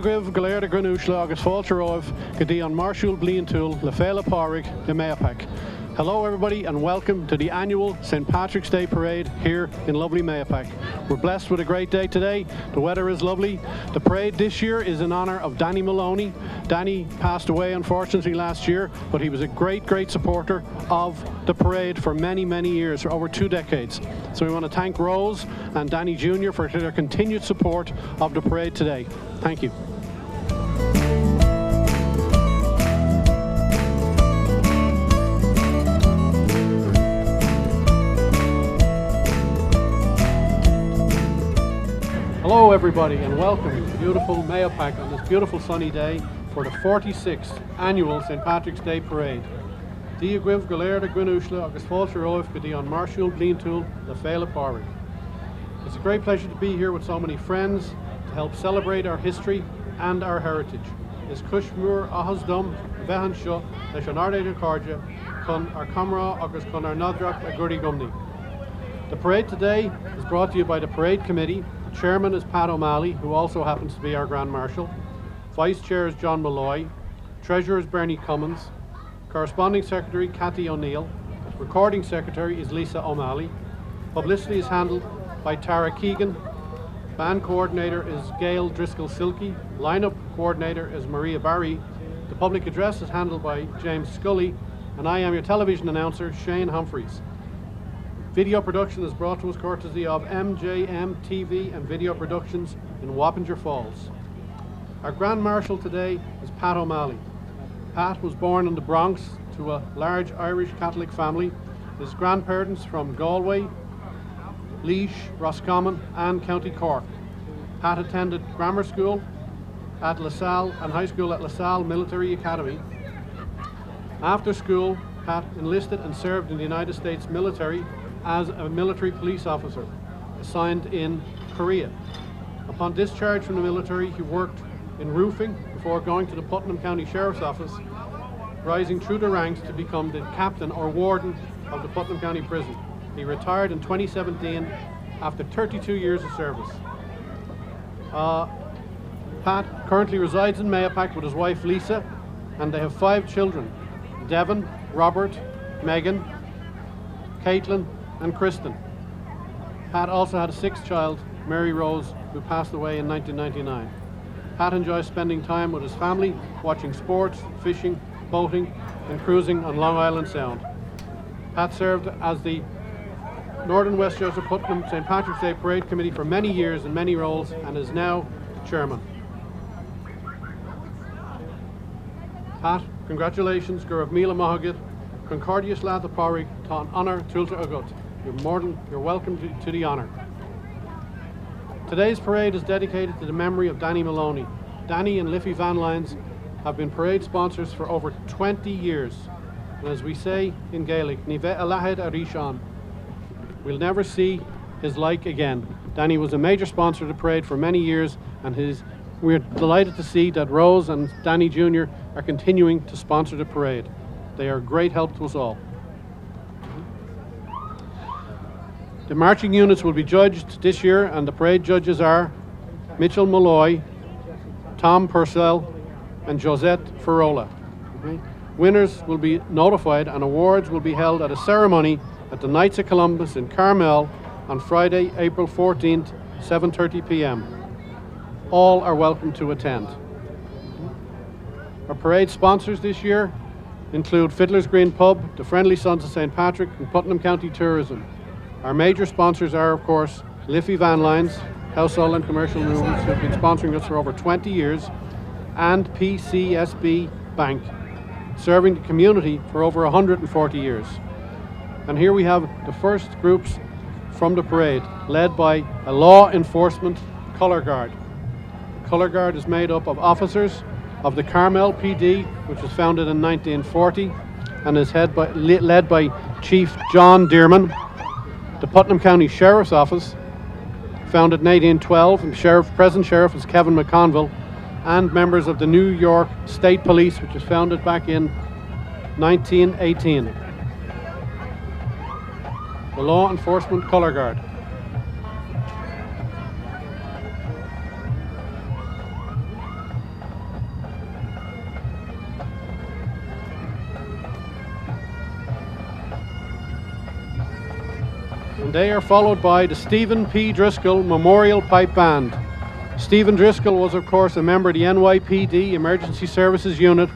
Diagrif Galéir de Grenúisle agus fáilte roimh go dtí an Marshall Blian Tool le féile páric de Mayapack. Hello everybody and welcome to the annual St. Patrick's Day Parade here in lovely Mayapack. We're blessed with a great day today. The weather is lovely. The parade this year is in honour of Danny Maloney. Danny passed away unfortunately last year, but he was a great supporter of the parade for many years, for over 2 decades. So we want to thank Rose and Danny Jr. for their continued support of the parade today. Thank you. Hello everybody and welcome to beautiful Mayapack on this beautiful sunny day for the 46th annual St. Patrick's Day Parade. Diagrif Galéir de Grenúisle agus fáilte roimh go dtí an Marshall Blian Tool le féile páric. It's a great pleasure to be here with so many friends to help celebrate our history and our heritage. Is Cushmúr ahas dom bheithan seo leis an ardéidir cardja chun ar camrá agus chun ar nadracht a gurdaí gumni. The parade today is brought to you by the Parade Committee. Chairman is Pat O'Malley, who also happens to be our Grand Marshal. Vice Chair is John Malloy. Treasurer is Bernie Cummins. Corresponding Secretary Cathy O'Neill. Recording Secretary is Lisa O'Malley. Publicity is handled by Tara Keegan. Band Coordinator is Gail Driscoll-Silkey. Lineup Coordinator is Maria Barry. The public address is handled by James Scully. And I am your television announcer, Shane Humphreys. Video production is brought to us courtesy of MJM TV and Video Productions in Wappinger Falls. Our Grand Marshal today is Pat O'Malley. Pat was born in the Bronx to a large Irish Catholic family. His grandparents from Galway, Laois, Roscommon and County Cork. Pat attended grammar school at LaSalle and high school at LaSalle Military Academy. After school, Pat enlisted and served in the United States military as a military police officer assigned in Korea. Upon discharge from the military, he worked in roofing before going to the Putnam County Sheriff's Office, rising through the ranks to become the captain or warden of the Putnam County Prison. He retired in 2017 after 32 years of service. Pat currently resides in Mayapack with his wife Lisa, and they have 5 children: Devon, Robert, Megan, Caitlin and Kristen. Pat also had a 6th child, Mary Rose, who passed away in 1999. Pat enjoys spending time with his family, watching sports, fishing, boating and cruising on Long Island Sound. Pat served as the Northern Westchester Putnam St. Patrick's Day Parade Committee for many years in many roles and is now chairman. Pat, congratulations, gur raibh míle maithagad, Concordius Lata Páric, tá an honor Tulta Agut. You're welcome to the honor. Today's parade is dedicated to the memory of Danny Maloney. Danny and Liffey Van Lynes have been parade sponsors for over 20 years. And as we say in Gaelic, Ní bheith a leathéid a rís ann. We'll never see his like again. Danny was a major sponsor of the parade for many years, and we're delighted to see that Rose and Danny Jr. are continuing to sponsor the parade. They are a great help to us all. The marching units will be judged this year, and the parade judges are Mitchell Malloy, Tom Purcell and Josette Ferrola. Winners will be notified and awards will be held at a ceremony at the Knights of Columbus in Carmel on Friday, April 14th, 7:30 p.m. All are welcome to attend. Our parade sponsors this year include Fiddler's Green Pub, the Friendly Sons of St. Patrick and Putnam County Tourism. Our major sponsors are, of course, Liffey Van Lynes, Household and Commercial Movements, who have been sponsoring us for over 20 years, and PCSB Bank, serving the community for over 140 years. And here we have the first groups from the parade, led by a law enforcement colour guard. The colour guard is made up of officers of the Carmel PD, which was founded in 1940 and is led by Chief John Dearman. The Putnam County Sheriff's Office, founded in 1812, and present sheriff is Kevin McConville, and members of the New York State Police, which was founded back in 1918. The Law Enforcement Colour Guard. And they are followed by the Stephen P. Driscoll Memorial Pipe Band. Stephen Driscoll was, of course, a member of the NYPD Emergency Services Unit,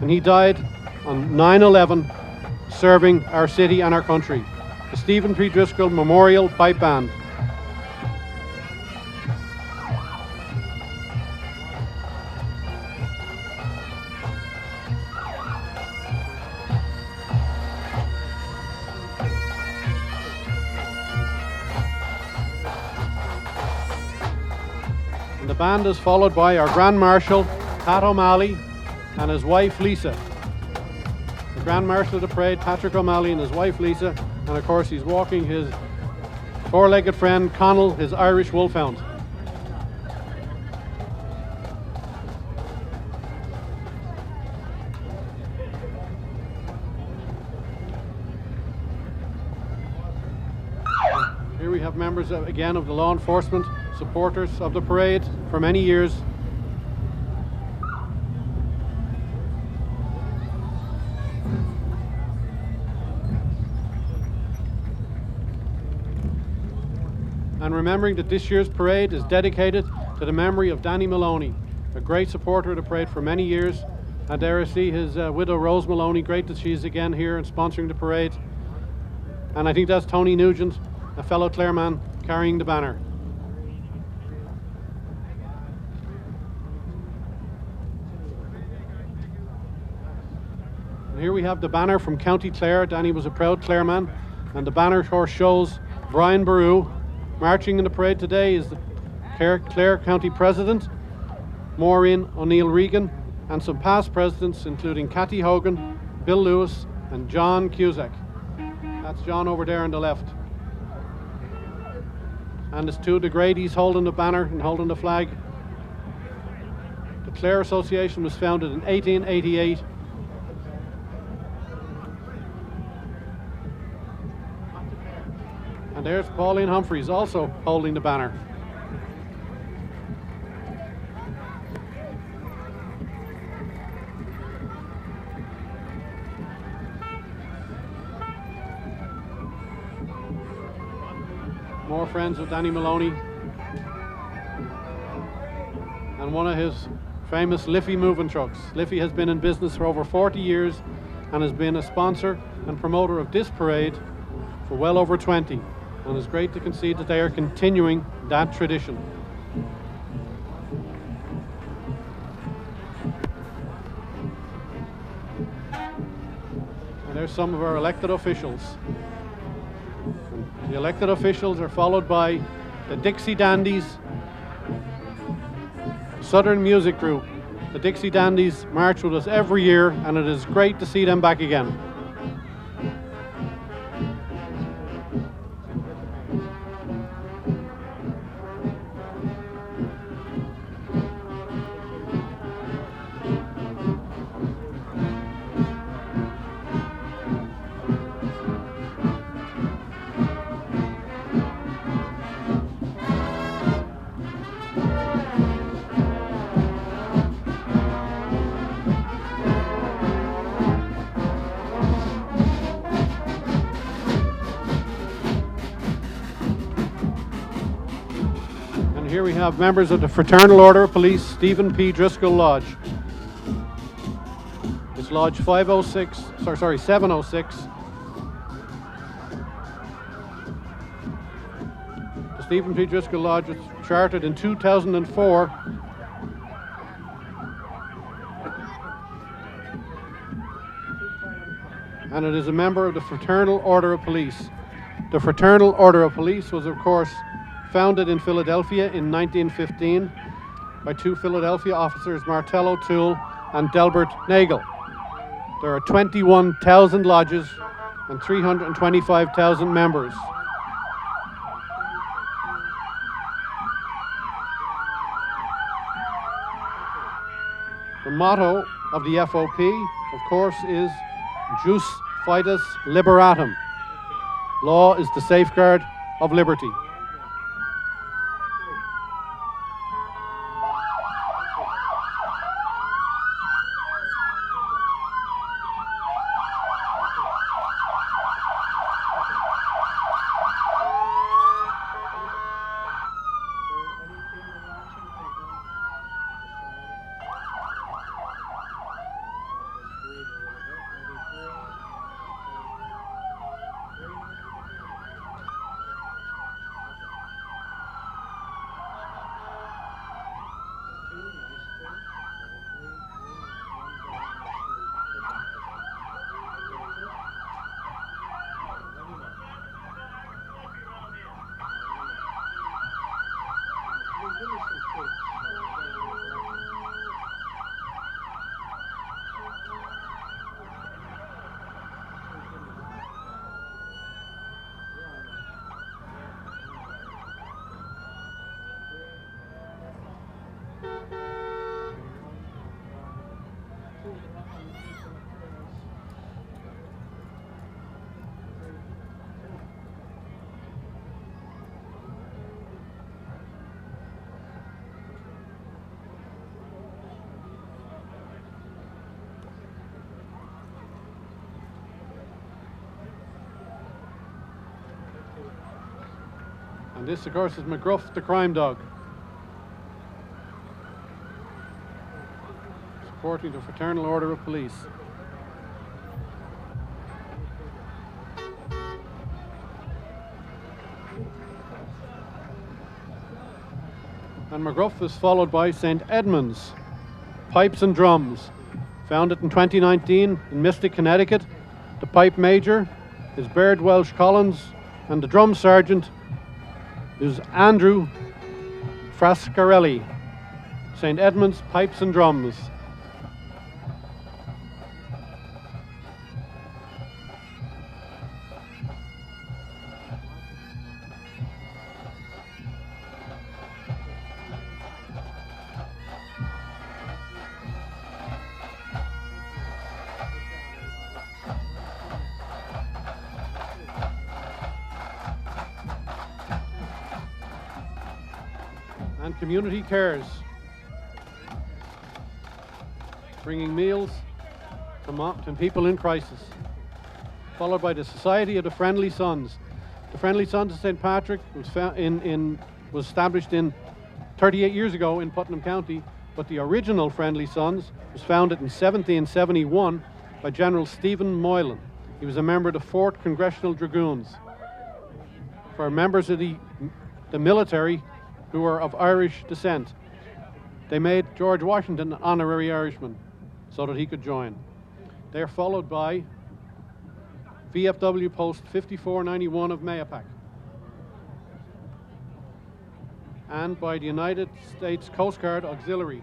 and he died on 9/11 serving our city and our country. The Stephen P. Driscoll Memorial Pipe Band. And the band is followed by our Grand Marshal, Pat O'Malley, and his wife, Lisa. The Grand Marshal of the Parade, Patrick O'Malley, and his wife, Lisa. And of course, he's walking his four-legged friend, Connell, his Irish wolfhound. Here we have members, again, of the law enforcement, supporters of the parade for many years. And remembering that this year's parade is dedicated to the memory of Danny Maloney, a great supporter of the parade for many years. And there I see his widow, Rose Maloney. Great that she's again here and sponsoring the parade. And I think that's Tony Nugent, a fellow Clareman, carrying the banner. And here we have the banner from County Clare. Danny was a proud Clareman, and the banner, of course, shows Brian Baru. Marching in the parade today is the Clare County President, Maureen O'Neill Regan, and some past presidents, including Cathy Hogan, Bill Lewis, and John Cusack. That's John over there on the left. And it's two of the Grady's holding the banner and holding the flag. The Clare Association was founded in 1888. And there's Pauline Humphreys also holding the banner. More friends of Danny Maloney. And one of his famous Liffey moving trucks. Liffey has been in business for over 40 years and has been a sponsor and promoter of this parade for well over 20. And it's great to see that they are continuing that tradition. And there's some of our elected officials. And the elected officials are followed by the Dixie Dandies, Southern Music Group. The Dixie Dandies march with us every year, and it is great to see them back again. Here we have members of the Fraternal Order of Police, Stephen P. Driscoll Lodge. It's Lodge 706. The Stephen P. Driscoll Lodge was chartered in 2004. And it is a member of the Fraternal Order of Police. The Fraternal Order of Police was, of course, founded in Philadelphia in 1915 by two Philadelphia officers, Martel O'Toole and Delbert Nagel. There are 21,000 lodges and 325,000 members. The motto of the FOP, of course, is Jus Fides Liberatum. Law is the safeguard of liberty. And this, of course, is McGruff the crime dog, supporting the Fraternal Order of Police. And McGruff is followed by St. Edmunds Pipes and Drums, founded in 2019 in Mystic, Connecticut. The pipe major is Baird Welsh Collins, and the drum sergeant is Andrew Frascarelli. St. Edmunds Pipes and Drums. And Community Cares, bringing meals to people in crisis. Followed by the Society of the Friendly Sons. The Friendly Sons of St. Patrick was established in 38 years ago in Putnam County, but the original Friendly Sons was founded in 1771 by General Stephen Moylan. He was a member of the 4th Congressional Dragoons. For members of the military who were of Irish descent, they made George Washington an honorary Irishman so that he could join. They are followed by VFW Post 5491 of Mayapack, and by the United States Coast Guard Auxiliary.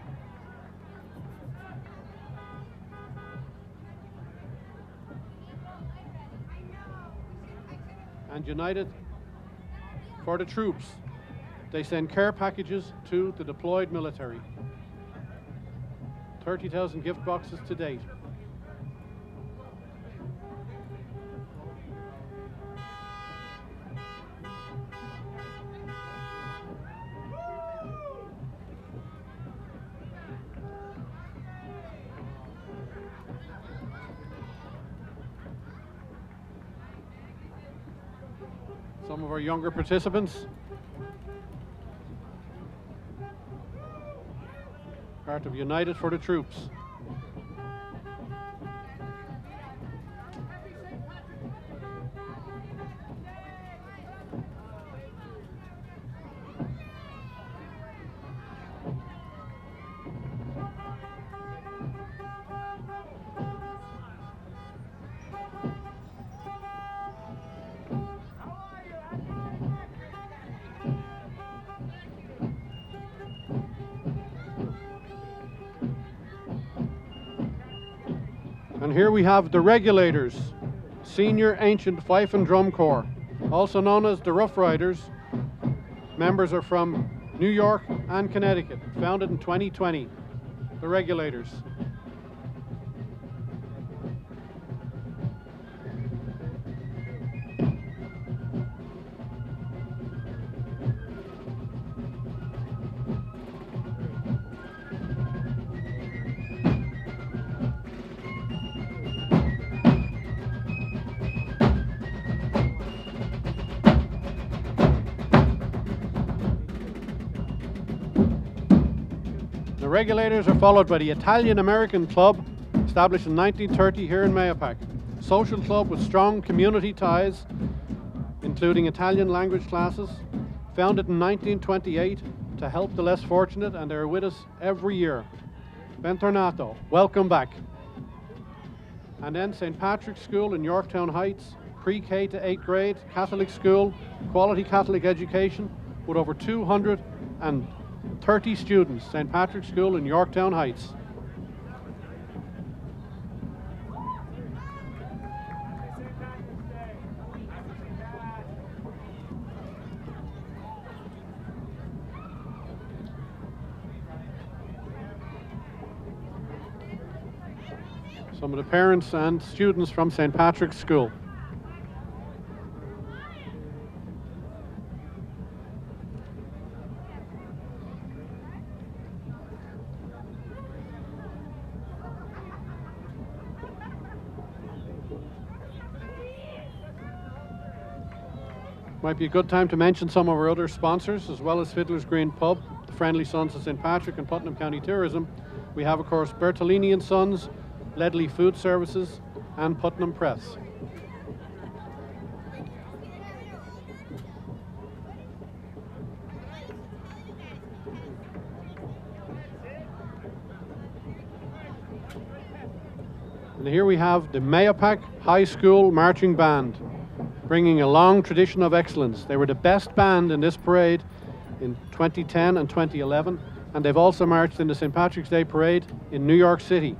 And United for the Troops. They send care packages to the deployed military. 30,000 gift boxes to date. Some of our younger participants, part of United for the Troops. And here we have the Regulators, Senior Ancient Fife and Drum Corps, also known as the Rough Riders. Members are from New York and Connecticut, founded in 2020. The Regulators. The Regulators are followed by the Italian-American Club, established in 1930 here in Mayapack. Social club with strong community ties, including Italian language classes, founded in 1928 to help the less fortunate, and they're with us every year. Bentornato, welcome back. And then St. Patrick's School in Yorktown Heights, pre-K to 8th grade, Catholic school, quality Catholic education, with over 230 students. St. Patrick's School in Yorktown Heights. Some of the parents and students from St. Patrick's School. Might be a good time to mention some of our other sponsors, as well as Fiddler's Green Pub, the Friendly Sons of St. Patrick and Putnam County Tourism. We have, of course, Bertolini and Sons, Ledley Food Services, and Putnam Press. And here we have the Mayapack High School Marching Band, bringing a long tradition of excellence. They were the best band in this parade in 2010 and 2011, and they've also marched in the St. Patrick's Day Parade in New York City.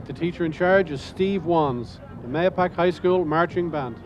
The teacher in charge is Steve Wands, the Mayapack High School Marching Band.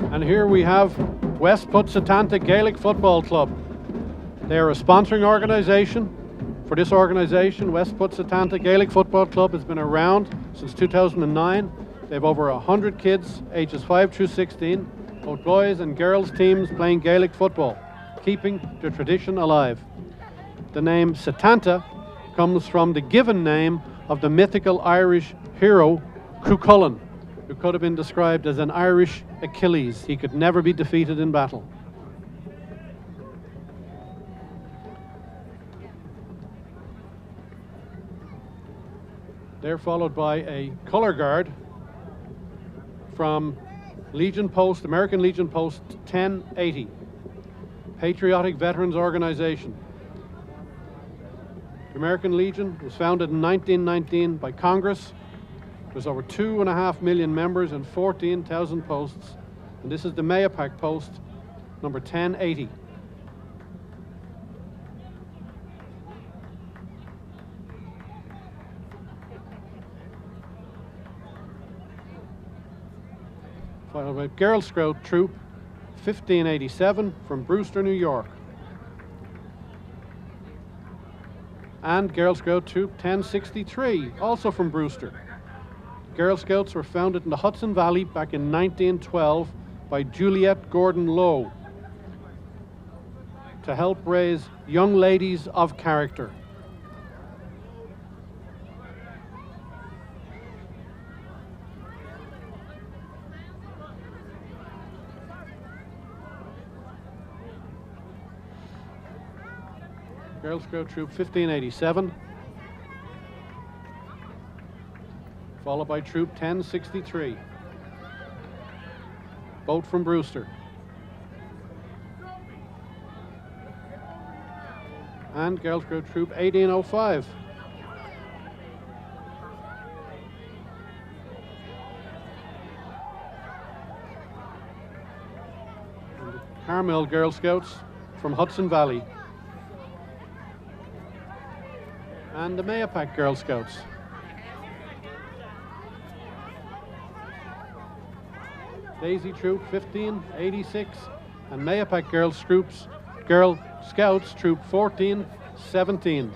And here we have West Putsatanta Gaelic Football Club. They are a sponsoring organisation. For this organisation, West Putsatanta Gaelic Football Club has been around since 2009. They have over 100 kids, ages 5 through 16, both boys and girls teams playing Gaelic football, keeping the tradition alive. The name Satanta comes from the given name of the mythical Irish hero Cuchulainn, who could have been described as an Irish Achilles. He could never be defeated in battle. They're followed by a color guard from Legion Post, American Legion Post 1080, Patriotic Veterans Organization. The American Legion was founded in 1919 by Congress. There's over 2.5 million members and 14,000 posts. And this is the Mayapack post, number 1080. Followed by Girl Scout Troop 1587 from Brewster, New York. And Girl Scout Troop 1063, also from Brewster. Girl Scouts were founded in the Hudson Valley back in 1912 by Juliet Gordon Lowe to help raise young ladies of character. Girl Scout Troop 1587. Followed by Troop 1063, both from Brewster. And Girl Scout Troop 1805. And the Carmel Girl Scouts from Hudson Valley. And the Mayapack Girl Scouts. Daisy Troop 1586 and Mayapack Girl Scouts Troop 1417.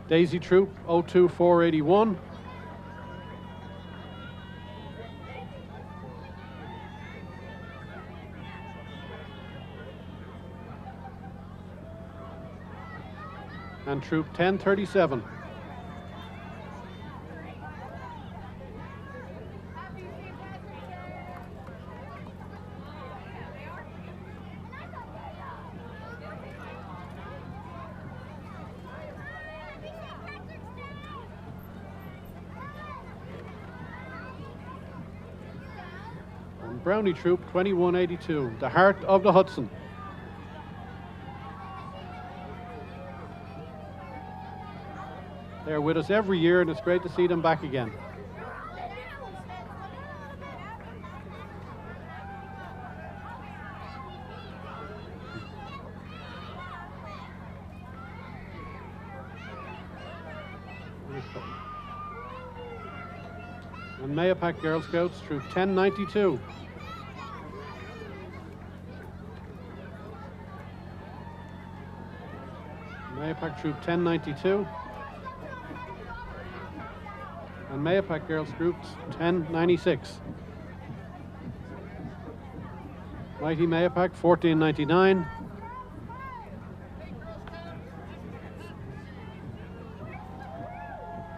Daisy Troop 02481. And Troop 1037. And Brownie Troop 2182, the Heart of the Hudson. They're with us every year, and it's great to see them back again. And Mayapack Girl Scouts Troop 1092. Mayapack Troop 1092. And Mayapack Girls Groups 1096. Mighty Mayapack 1499.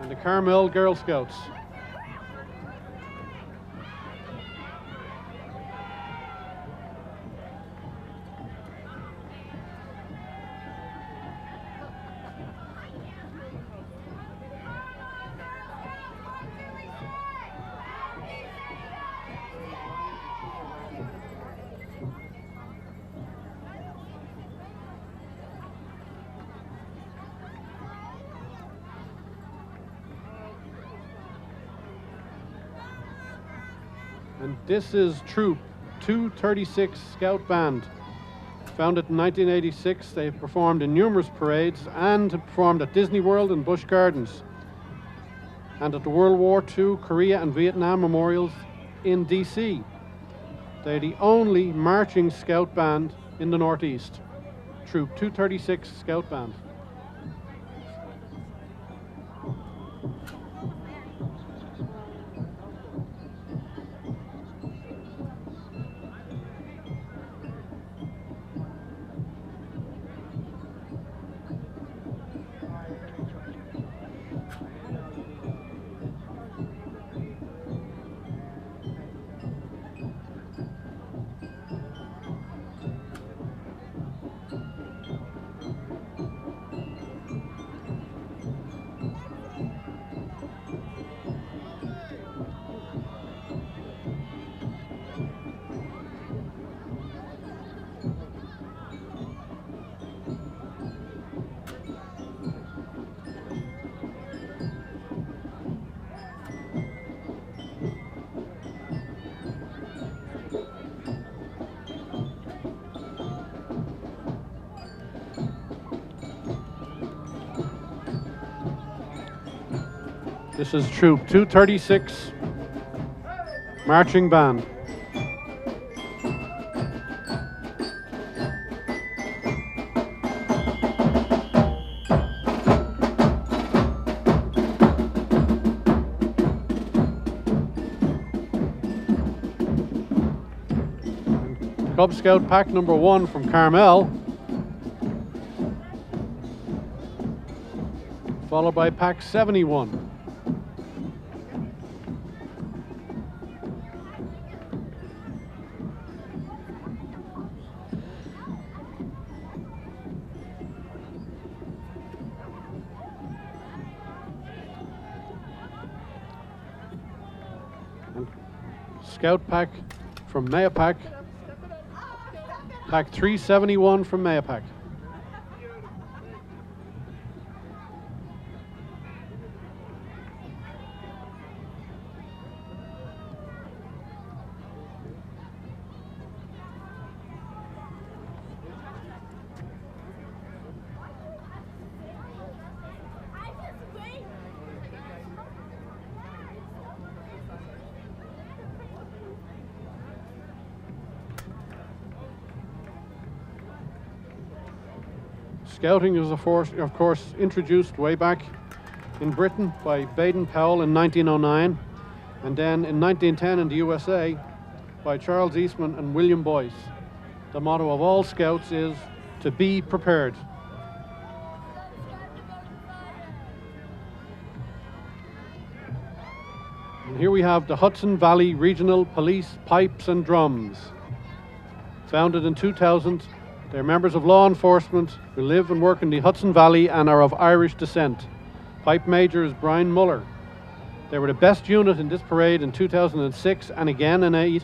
And the Carmel Girl Scouts. And this is Troop 236 Scout Band. Founded in 1986, they've performed in numerous parades and have performed at Disney World and Busch Gardens, and at the World War II, Korea and Vietnam memorials in DC. They're the only marching scout band in the Northeast. Troop 236 Scout Band. This is Troop 236 Marching Band. Cub Scout Pack number 1 from Carmel, followed by Pack 71. Scout Pack from Mayapack, Pack 371 from Mayapack. Scouting is, of course, introduced way back in Britain by Baden-Powell in 1909, and then in 1910 in the USA by Charles Eastman and William Boyce. The motto of all Scouts is to be prepared. And here we have the Hudson Valley Regional Police Pipes and Drums. Founded in 2000, they're members of law enforcement who live and work in the Hudson Valley and are of Irish descent. Pipe Major is Brian Muller. They were the best unit in this parade in 2006 and again in 8,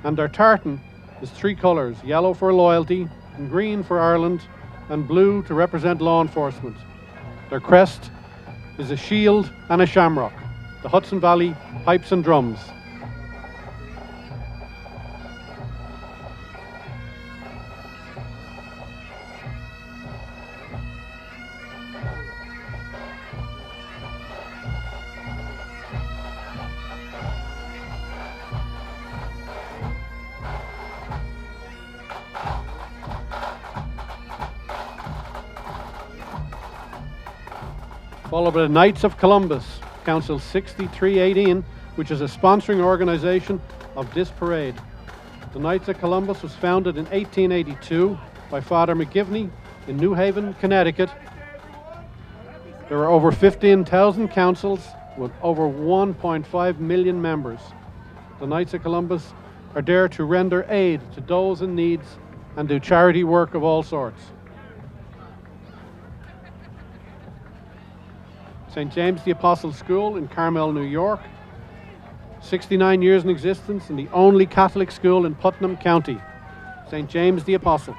And their tartan is three colours: yellow for loyalty, and green for Ireland, and blue to represent law enforcement. Their crest is a shield and a shamrock, the Hudson Valley Pipes and Drums. Followed by the Knights of Columbus, Council 6318, which is a sponsoring organisation of this parade. The Knights of Columbus was founded in 1882 by Father McGivney in New Haven, Connecticut. There are over 15,000 councils with over 1.5 million members. The Knights of Columbus are there to render aid to those in need and do charity work of all sorts. St. James the Apostle School in Carmel, New York, 69 years in existence and the only Catholic school in Putnam County. St. James the Apostle.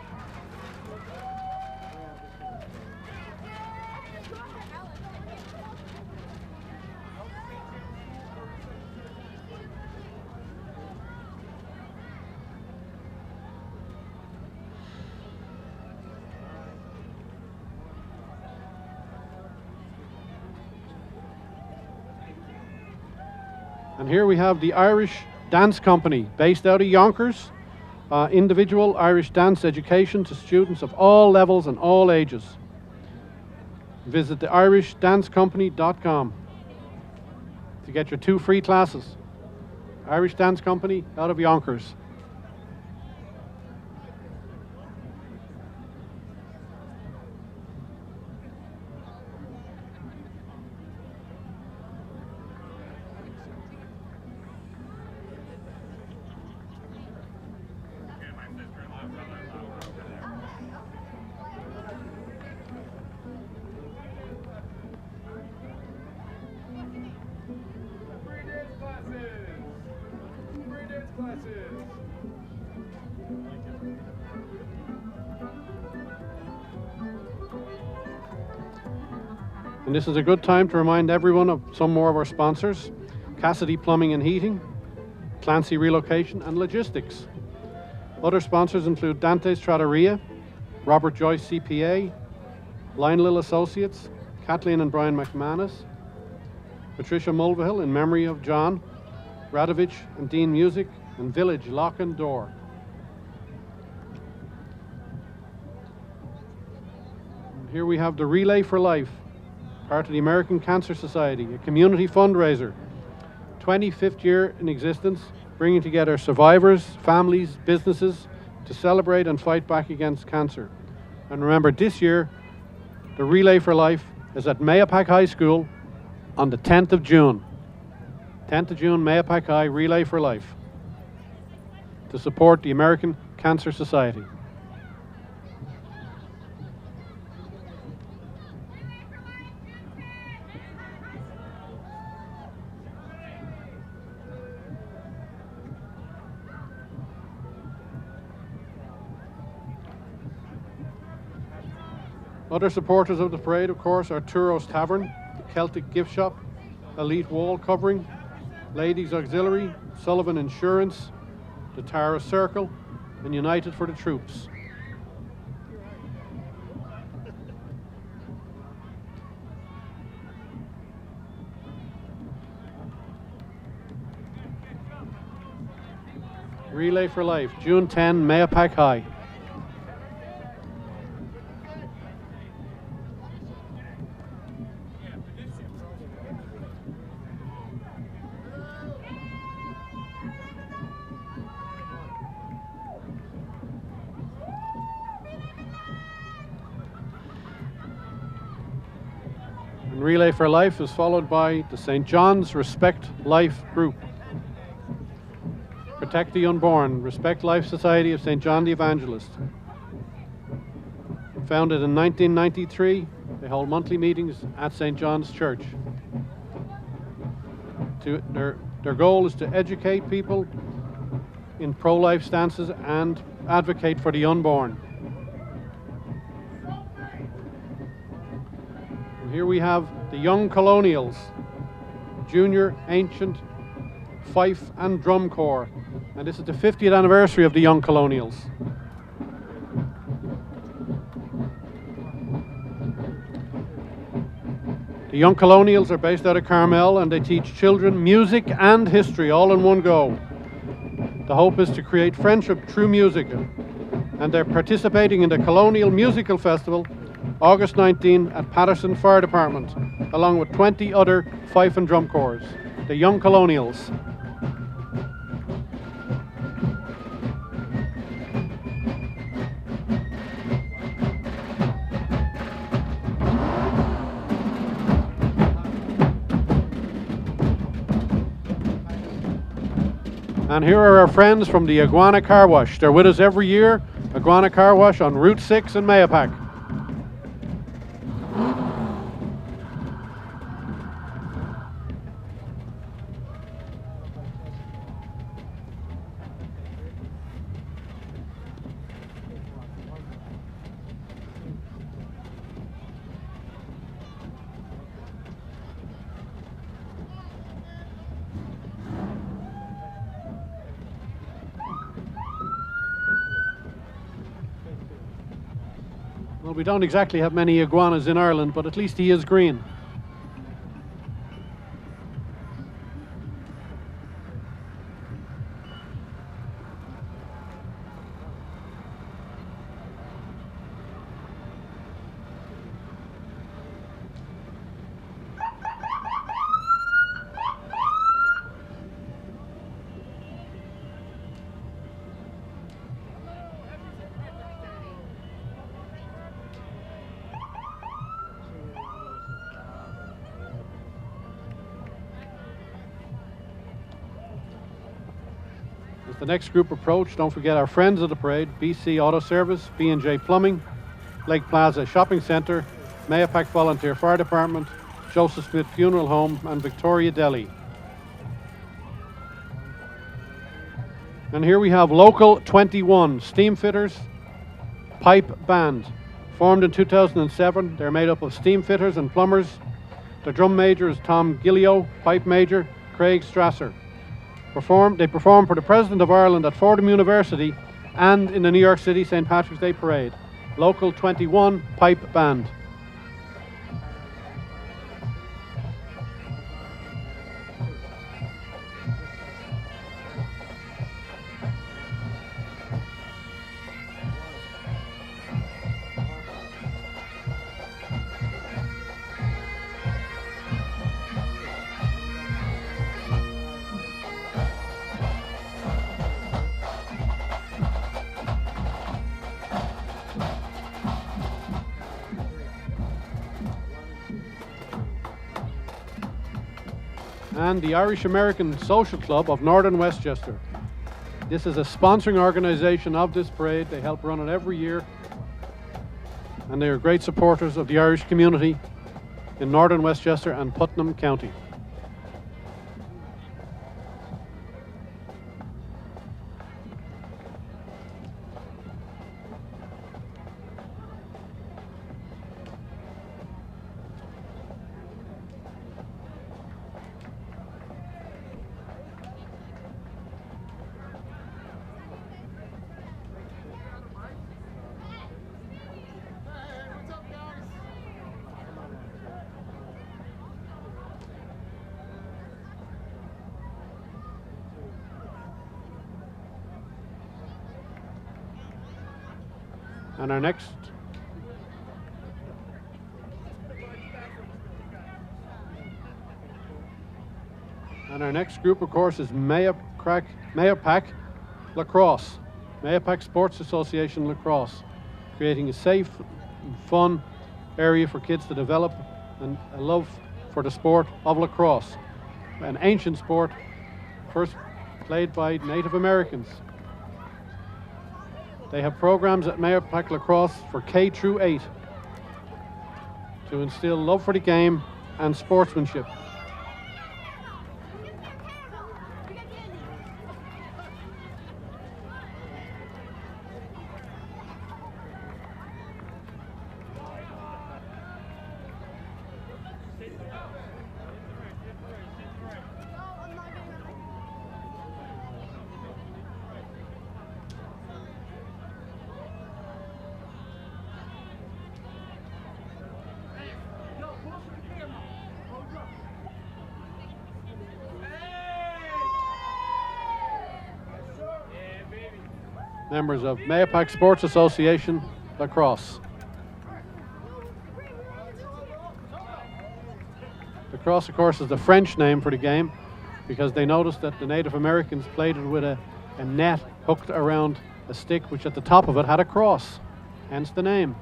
And here we have the Irish Dance Company, based out of Yonkers. Individual Irish dance education to students of all levels and all ages. Visit the irishdancecompany.com to get your 2 free classes. Irish Dance Company out of Yonkers. And this is a good time to remind everyone of some more of our sponsors: Cassidy Plumbing and Heating, Clancy Relocation and Logistics. Other sponsors include Dante's Trattoria, Robert Joyce CPA, Lionel Associates, Kathleen and Brian McManus, Patricia Mulvihill in memory of John, Radovich and Dean Music, and Village Lock and Door. And here we have the Relay for Life, part of the American Cancer Society, a community fundraiser. 25th year in existence, bringing together survivors, families, businesses to celebrate and fight back against cancer. And remember, this year, the Relay for Life is at Mayapack High School on the 10th of June. 10th of June, Mayapack High, Relay for Life, to support the American Cancer Society. Other supporters of the parade, of course, are Turo's Tavern, the Celtic Gift Shop, Elite Wall Covering, Ladies Auxiliary, Sullivan Insurance, the Tara Circle, and United for the Troops. Relay for Life, June 10, Mayapack High. And Relay for Life is followed by the St. John's Respect Life Group. Protect the Unborn, Respect Life Society of St. John the Evangelist. Founded in 1993, they hold monthly meetings at St. John's Church. Their goal is to educate people in pro-life stances and advocate for the unborn. And here we have the Young Colonials, Junior Ancient Fife and Drum Corps. And this is the 50th anniversary of the Young Colonials. The Young Colonials are based out of Carmel, and they teach children music and history all in one go. The hope is to create friendship through music, and they're participating in the Colonial Musical Festival, August 19 at Patterson Fire Department, along with 20 other fife and drum corps. The Young Colonials. And here are our friends from the Iguana Car Wash. They're with us every year. Iguana Car Wash on Route 6 in Mayapack. Well, we don't exactly have many iguanas in Ireland, but at least he is green. As the next group approach, don't forget our friends of the parade: BC Auto Service, B&J Plumbing, Lake Plaza Shopping Centre, Mayapack Volunteer Fire Department, Joseph Smith Funeral Home, and Victoria Deli. And here we have Local 21, Steam Fitters Pipe Band. Formed in 2007, they're made up of steam fitters and plumbers. The drum major is Tom Gillio, pipe major Craig Strasser. They perform for the President of Ireland at Fordham University and in the New York City St. Patrick's Day Parade. Local 21 Pipe Band. And the Irish American Social Club of Northern Westchester. This is a sponsoring organisation of this parade. They help run it every year, and they are great supporters of the Irish community in Northern Westchester and Putnam County. And our next group, of course, is Mayapack Lacrosse, Mayapack Sports Association Lacrosse, creating a safe, fun area for kids to develop a love for the sport of lacrosse, an ancient sport first played by Native Americans. They have programs at Mayapack Lacrosse for K through 8 to instill love for the game and sportsmanship. members of Mayapack Sports Association Lacrosse. Lacrosse, of course, is the French name for the game because they noticed that the Native Americans played it with a net hooked around a stick which at the top of it had a cross, hence the name.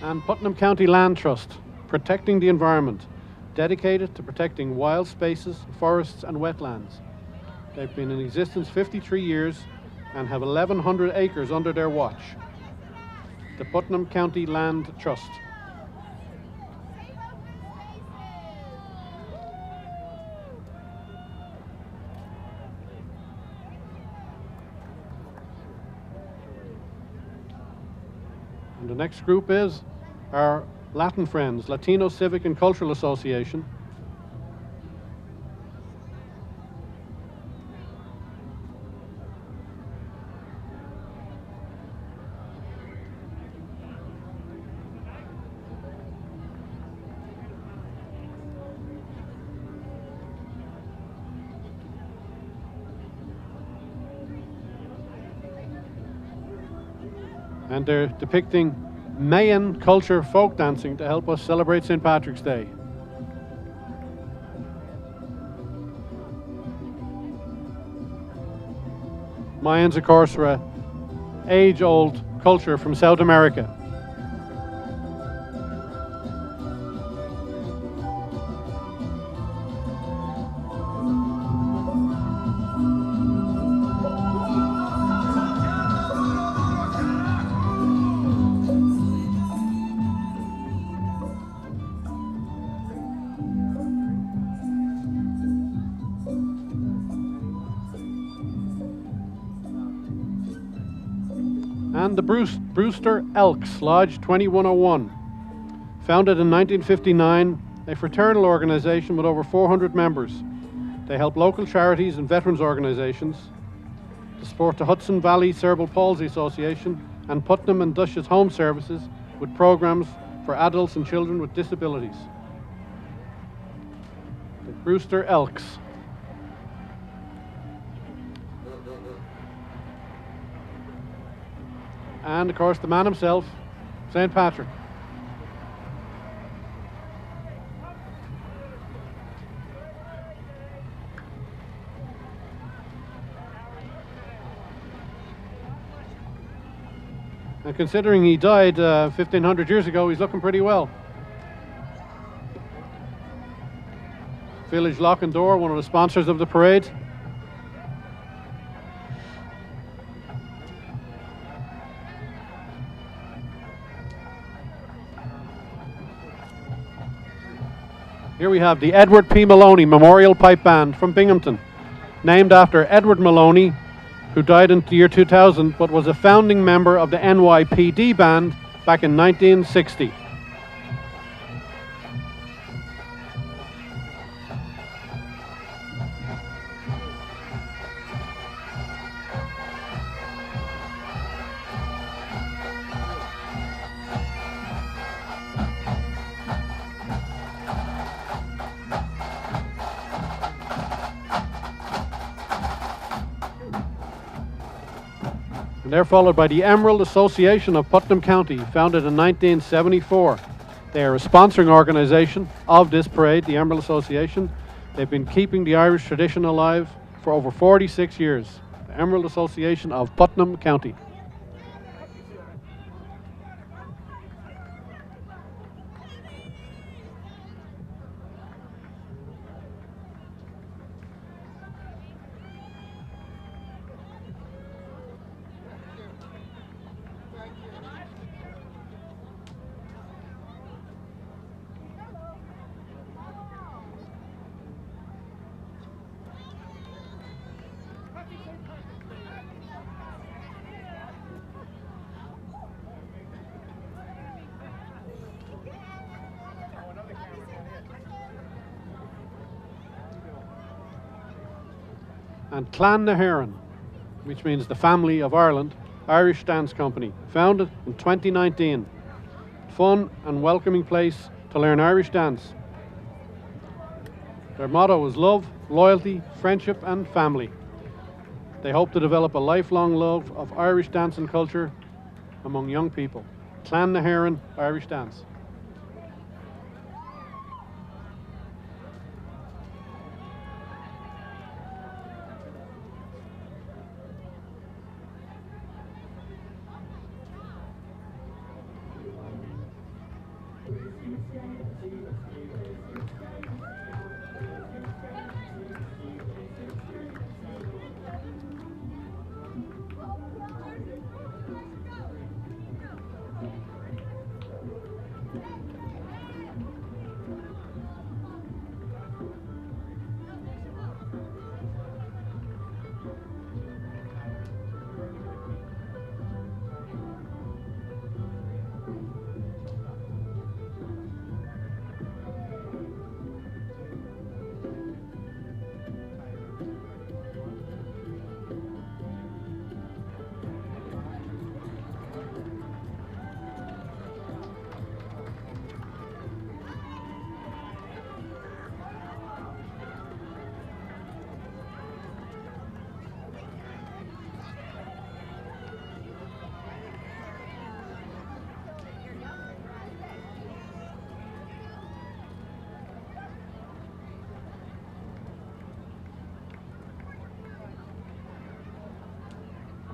And Putnam County Land Trust, protecting the environment, dedicated to protecting wild spaces, forests and wetlands. They've been in existence 53 years and have 1,100 acres under their watch. The Putnam County Land Trust. And the next group is our Latin friends, Latino Civic and Cultural Association. And they're depicting Mayan culture folk dancing to help us celebrate St. Patrick's Day. Mayans, of course, are an age-old culture from South America. And the Brewster Elks, Lodge 2101. Founded in 1959, a fraternal organization with over 400 members. They help local charities and veterans organizations to support the Hudson Valley Cerebral Palsy Association and Putnam and Dushes Home Services with programs for adults and children with disabilities. The Brewster Elks. And of course the man himself, St. Patrick. And considering he died 1,500 years ago, he's looking pretty well. Village Lock and Door, one of the sponsors of the parade. Here we have the Edward P. Maloney Memorial Pipe Band from Binghamton, named after Edward Maloney, who died in the year 2000, but was a founding member of the NYPD band back in 1960. They're followed by the Emerald Association of Putnam County, founded in 1974. They are a sponsoring organization of this parade, the Emerald Association. They've been keeping the Irish tradition alive for over 46 years. The Emerald Association of Putnam County. and Clan na hÉireann, which means the Family of Ireland, Irish Dance Company, founded in 2019. Fun and welcoming place to learn Irish dance. Their motto is love, loyalty, friendship and family. They hope to develop a lifelong love of Irish dance and culture among young people. Clan na hÉireann, Irish Dance.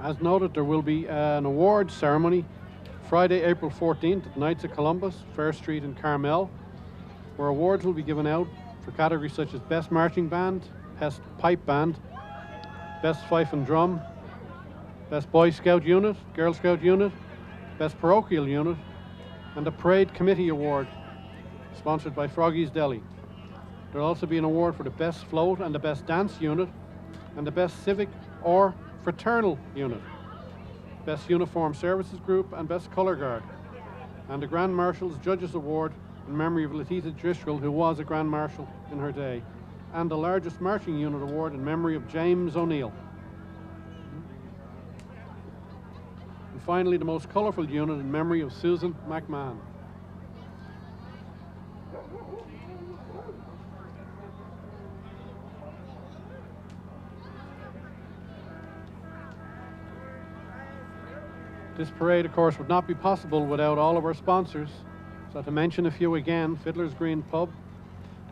As noted, there will be an awards ceremony Friday, April 14th at Knights of Columbus, Fair Street in Carmel, where awards will be given out for categories such as Best Marching Band, Best Pipe Band, Best Fife and Drum, Best Boy Scout Unit, Girl Scout Unit, Best Parochial Unit, and a Parade Committee Award, sponsored by Froggy's Deli. There will also be an award for the Best Float and the Best Dance Unit, and the Best Civic or Fraternal Unit, Best Uniform Services Group and Best Colour Guard, and the Grand Marshal's Judges Award in memory of Letitha Driscoll, who was a Grand Marshal in her day, and the largest Marching Unit Award in memory of James O'Neill. And finally, the most colourful unit in memory of Susan McMahon. This parade, of course, would not be possible without all of our sponsors. So to mention a few again, Fiddler's Green Pub,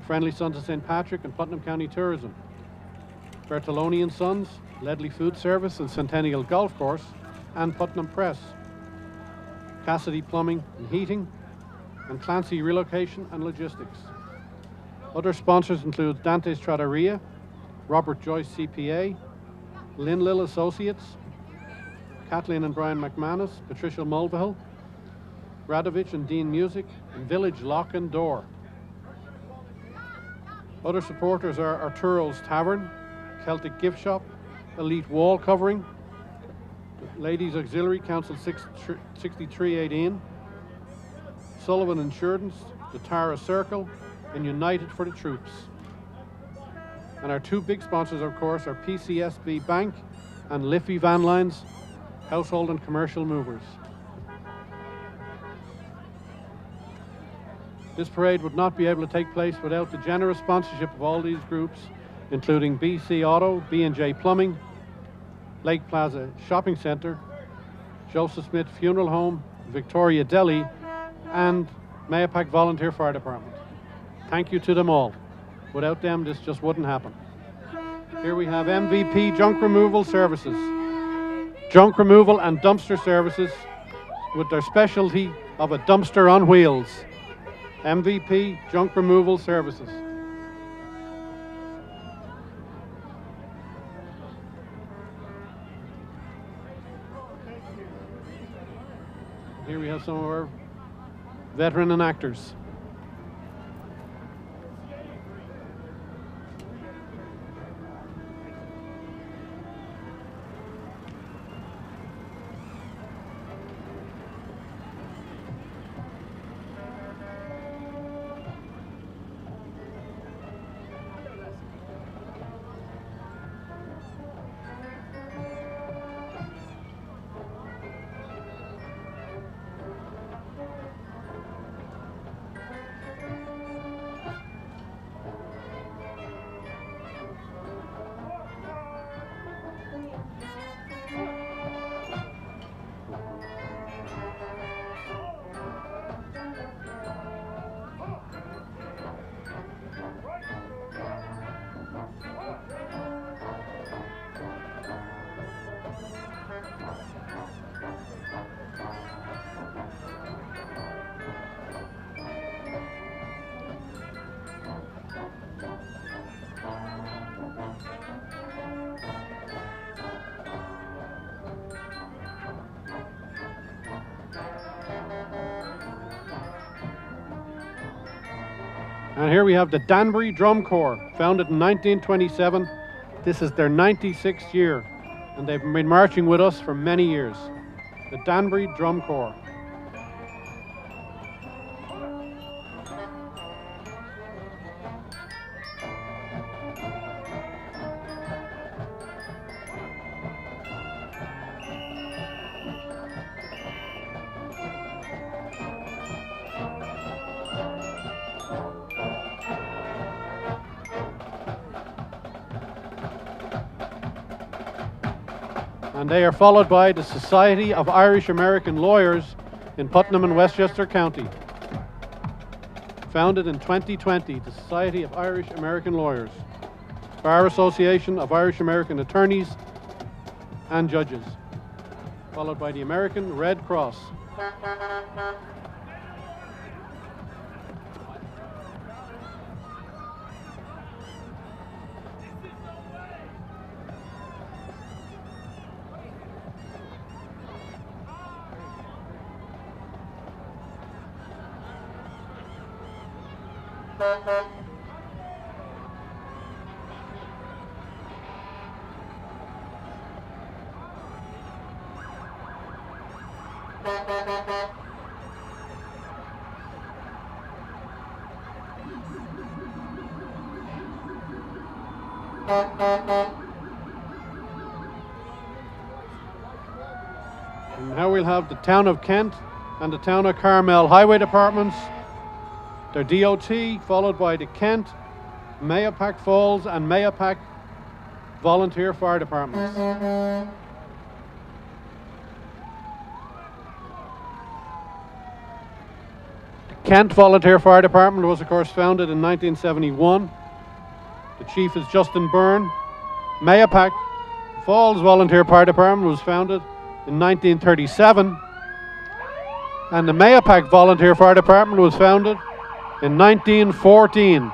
Friendly Sons of St. Patrick and Putnam County Tourism, Bertoloni and Sons, Ledley Food Service and Centennial Golf Course, and Putnam Press, Cassidy Plumbing and Heating, and Clancy Relocation and Logistics. Other sponsors include Dante's Trattoria, Robert Joyce CPA, Linlil Associates, Kathleen and Brian McManus, Patricia Mulvihill, Radovich and Dean Music, and Village Lock and Door. Other supporters are Arturo's Tavern, Celtic Gift Shop, Elite Wall Covering, Ladies Auxiliary Council 6318, Sullivan Insurance, the Tara Circle, and United for the Troops. And our two big sponsors, of course, are PCSB Bank and Liffey Van Lines, Household and Commercial Movers. This parade would not be able to take place without the generous sponsorship of all these groups, including BC Auto, B&J Plumbing, Lake Plaza Shopping Centre, Joseph Smith Funeral Home, Victoria Deli, and Mayapack Volunteer Fire Department. Thank you to them all. Without them, this just wouldn't happen. Here we have MVP Junk Removal Services. Junk removal and dumpster services with their specialty of a dumpster on wheels. MVP Junk Removal Services. Here we have some of our veteran enactors. And here we have the Danbury Drum Corps, founded in 1927. This is their 96th year, and they've been marching with us for many years. The Danbury Drum Corps. And they are followed by the Society of Irish American Lawyers in Putnam and Westchester County. Founded in 2020, the Society of Irish American Lawyers, Bar Association of Irish American Attorneys and Judges, followed by the American Red Cross. And now we'll have the Town of Kent and the Town of Carmel Highway Departments, their DOT, followed by the Kent, Mayapack Falls and Mayapack Volunteer Fire Departments. The Kent Volunteer Fire Department was of course founded in 1971. The chief is Justin Byrne. Mayapack Falls Volunteer Fire Department was founded in 1937. And the Mayapack Volunteer Fire Department was founded in 1914.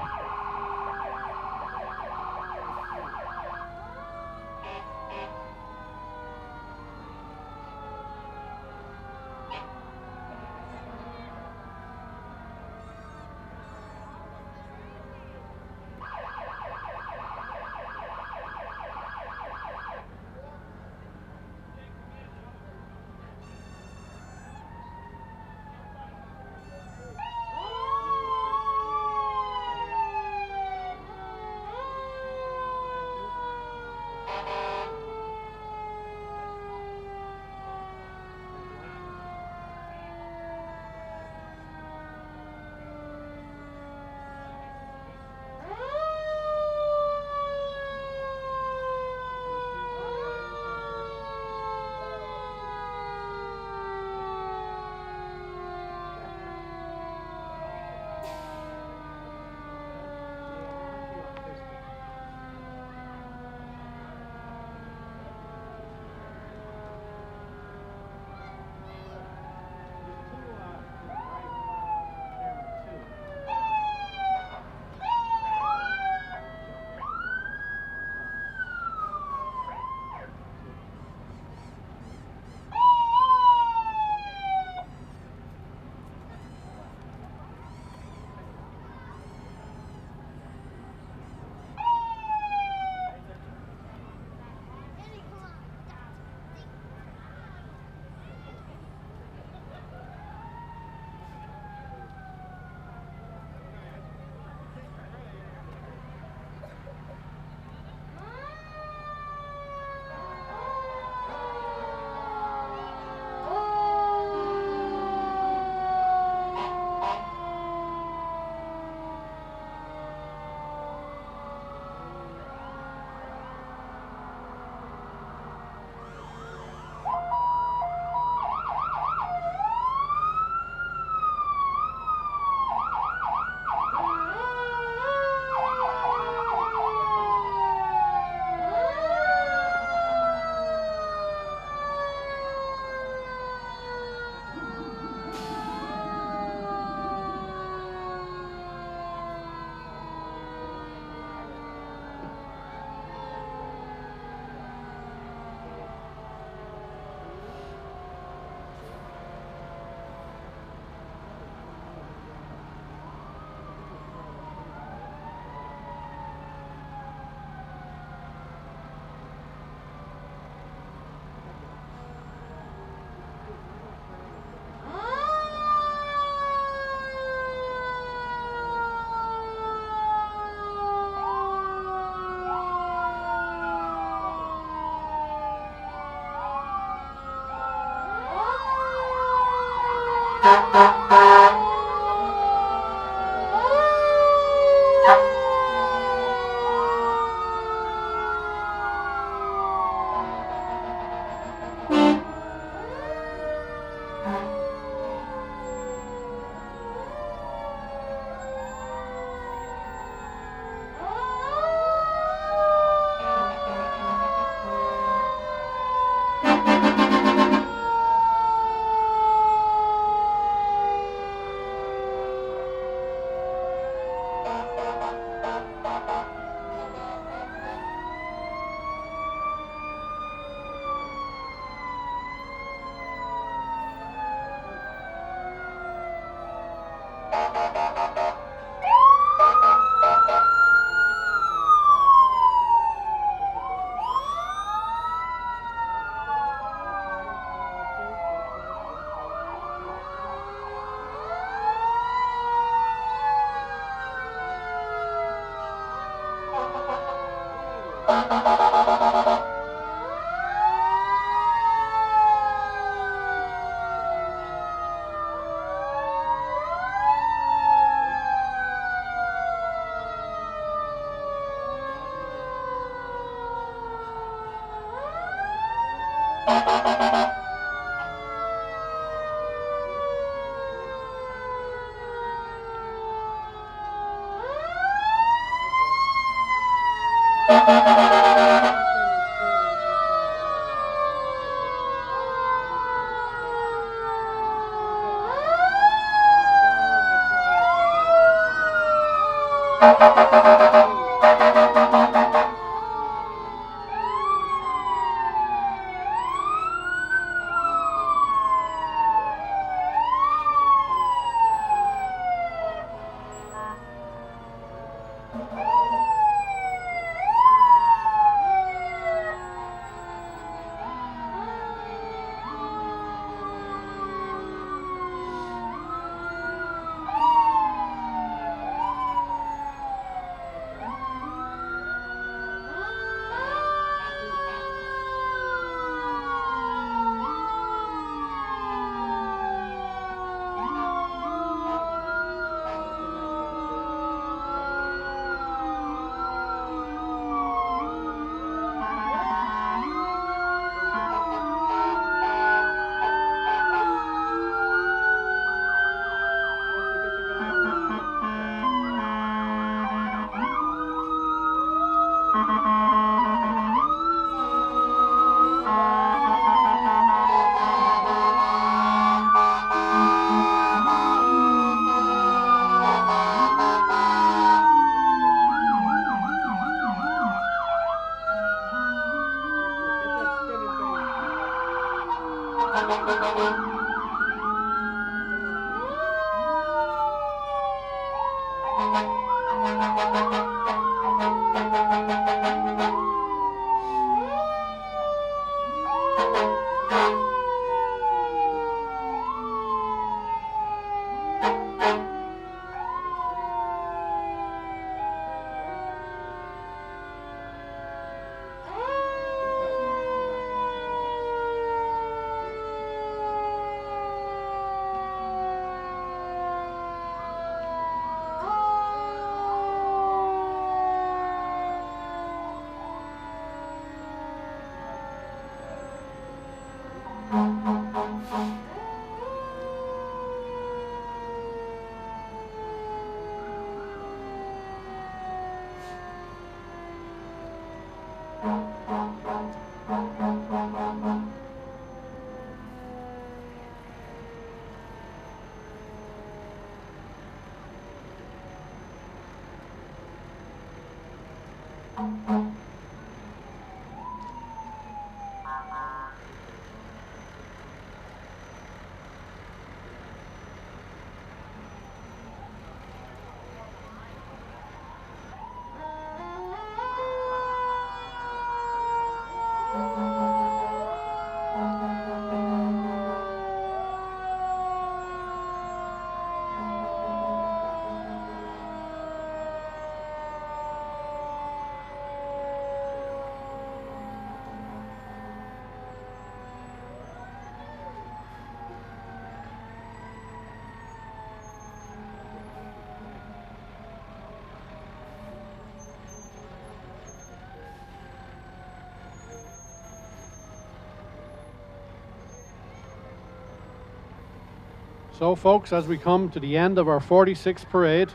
So folks, as we come to the end of our 46th parade,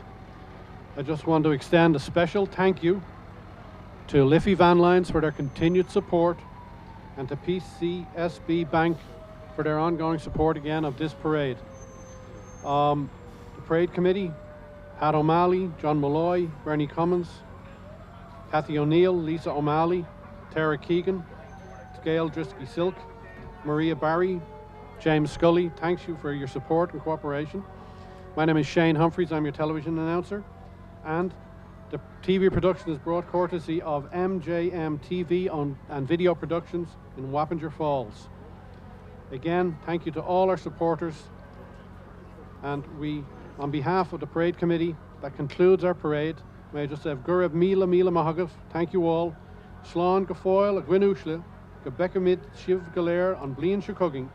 I just want to extend a special thank you to Liffey Van Lines for their continued support and to PCSB Bank for their ongoing support again of this parade. The parade committee, Pat O'Malley, John Malloy, Bernie Cummins, Cathy O'Neill, Lisa O'Malley, Tara Keegan, Gail Drisky-Silk, Maria Barry, James Scully, thanks you for your support and cooperation. My name is Shane Humphreys, I'm your television announcer, and the TV production is brought courtesy of MJM TV and Video Productions in Wappinger Falls. Again, thank you to all our supporters, and we, on behalf of the parade committee that concludes our parade, may I just say Gurab Mila Mahagav, thank you all. Slán go fáil a ghuinúsle, go becamid Shiv Galer on Blian Shikugging,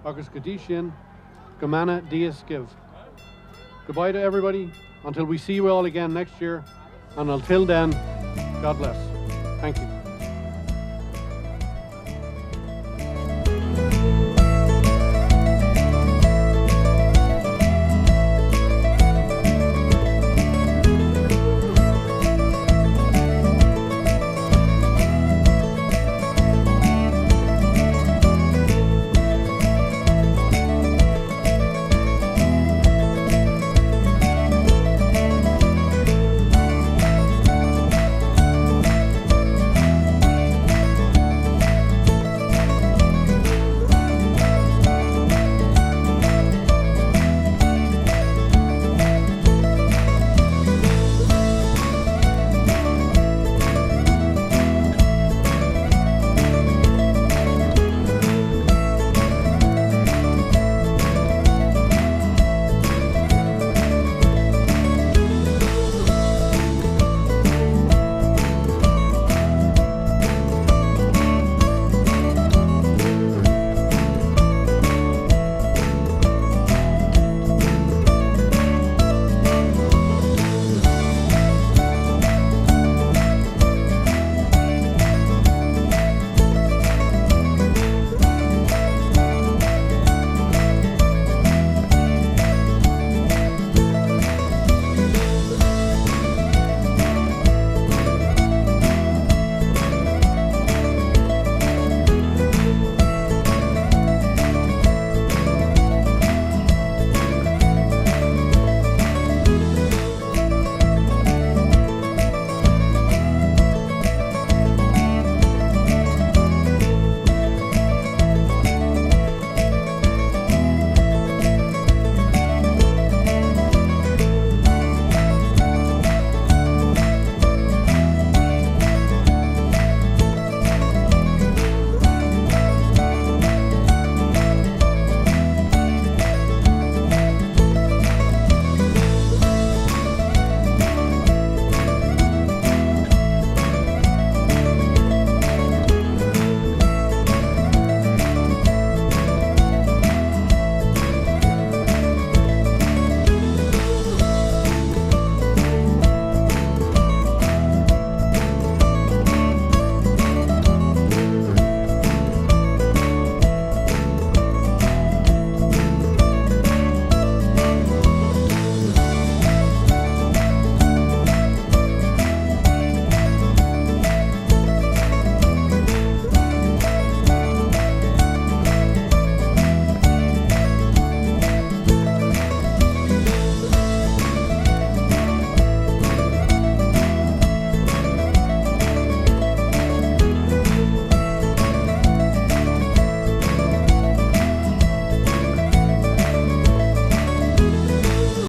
agus Gadishin, Gamana Dias Give. Goodbye to everybody until we see you all again next year, and until then, God bless. Thank you.